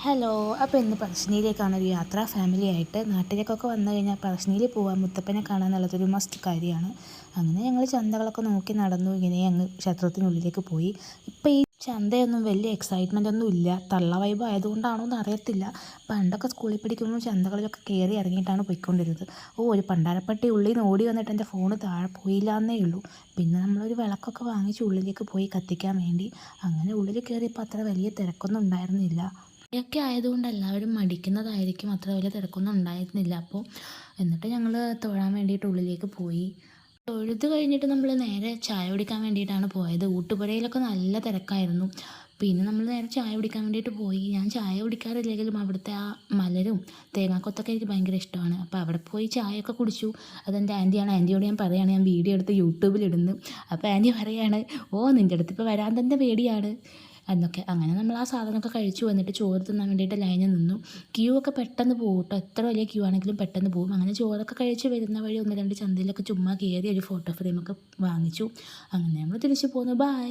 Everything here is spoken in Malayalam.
ഹലോ. അപ്പോൾ ഇന്ന് പറശ്ശിനിയിലേക്കാണ് ഒരു യാത്ര ഫാമിലിയായിട്ട്. നാട്ടിലേക്കൊക്കെ വന്നു കഴിഞ്ഞാൽ പറശ്ശിനിയിൽ പോകാൻ മുത്തപ്പനെ കാണാൻ എന്നുള്ളതൊരു മസ്റ്റ് കാര്യമാണ്. അങ്ങനെ ഞങ്ങൾ ചന്തകളൊക്കെ നോക്കി നടന്നു. ഇങ്ങനെ അങ്ങ് ക്ഷേത്രത്തിനുള്ളിലേക്ക് പോയി. ഇപ്പോൾ ഈ ചന്തയൊന്നും വലിയ എക്സൈറ്റ്മെൻ്റ് ഒന്നും ഇല്ല. തള്ള വൈബ് ആയതുകൊണ്ടാണോ എന്ന് അറിയത്തില്ല. പണ്ടൊക്കെ സ്കൂളിൽ പഠിക്കുമ്പോൾ ചന്തകളിലൊക്കെ കയറി ഇറങ്ങിയിട്ടാണ് പോയിക്കൊണ്ടിരുന്നത്. ഒരു പണ്ടാരപ്പട്ടി ഉള്ളിൽ നിന്ന് ഓടി വന്നിട്ട് എൻ്റെ ഫോണ് താഴെ പോയില്ല എന്നേ ഉള്ളൂ. പിന്നെ നമ്മളൊരു വിളക്കൊക്കെ വാങ്ങിച്ച് ഉള്ളിലേക്ക് പോയി കത്തിക്കാൻ വേണ്ടി. അങ്ങനെ ഉള്ളിൽ കയറിയപ്പോൾ അത്ര വലിയ തിരക്കൊന്നും ഉണ്ടായിരുന്നില്ല. മഴയൊക്കെ ആയതുകൊണ്ട് എല്ലാവരും മടിക്കുന്നതായിരിക്കും, അത്ര വലിയ തിരക്കൊന്നും ഉണ്ടായിരുന്നില്ല. എന്നിട്ട് ഞങ്ങൾ തൊഴാൻ വേണ്ടിയിട്ട് ഉള്ളിലേക്ക് പോയി. തൊഴുത് കഴിഞ്ഞിട്ട് നമ്മൾ നേരെ ചായ കുടിക്കാൻ വേണ്ടിയിട്ടാണ് പോയത്. ഊട്ടുപുരയിലൊക്കെ നല്ല തിരക്കായിരുന്നു. പിന്നെ നമ്മൾ നേരെ ചായ കുടിക്കാൻ വേണ്ടിയിട്ട് പോയി. ഞാൻ ചായ കുടിക്കാറില്ലെങ്കിലും അവിടുത്തെ ആ മലരും തേങ്ങാക്കൊത്തൊക്കെ എനിക്ക് ഭയങ്കര ഇഷ്ടമാണ്. അപ്പോൾ അവിടെ പോയി ചായയൊക്കെ കുടിച്ചു. അതെൻ്റെ ആൻറ്റിയാണ്. ആൻറ്റിയോട് ഞാൻ പറയുകയാണ്, ഞാൻ വീഡിയോ എടുത്ത് യൂട്യൂബിലിടുന്നു. അപ്പോൾ ആൻറ്റി പറയുകയാണ്, നിൻ്റെ അടുത്ത് ഇപ്പോൾ വരാൻ തന്നെ പേടിയാണ് എന്നൊക്കെ. അങ്ങനെ നമ്മൾ ആ സാധനമൊക്കെ കഴിച്ചു വന്നിട്ട് ചോറ് തിന്നാൻ വേണ്ടിയിട്ട് ലൈനിൽ നിന്നു. ക്യൂ ഒക്കെ പെട്ടെന്ന് പോകും കേട്ടോ. എത്ര വലിയ ക്യൂ ആണെങ്കിലും പെട്ടെന്ന് പോകും. അങ്ങനെ ചോറൊക്കെ കഴിച്ച് വരുന്ന വഴി ഒന്ന് രണ്ട് ചന്തയിലൊക്കെ ചുമ്മാ കയറി ഒരു ഫോട്ടോ ഫ്രെയിമൊക്കെ വാങ്ങിച്ചു. അങ്ങനെ നമ്മൾ തിരിച്ചു പോന്നു. ബായ്.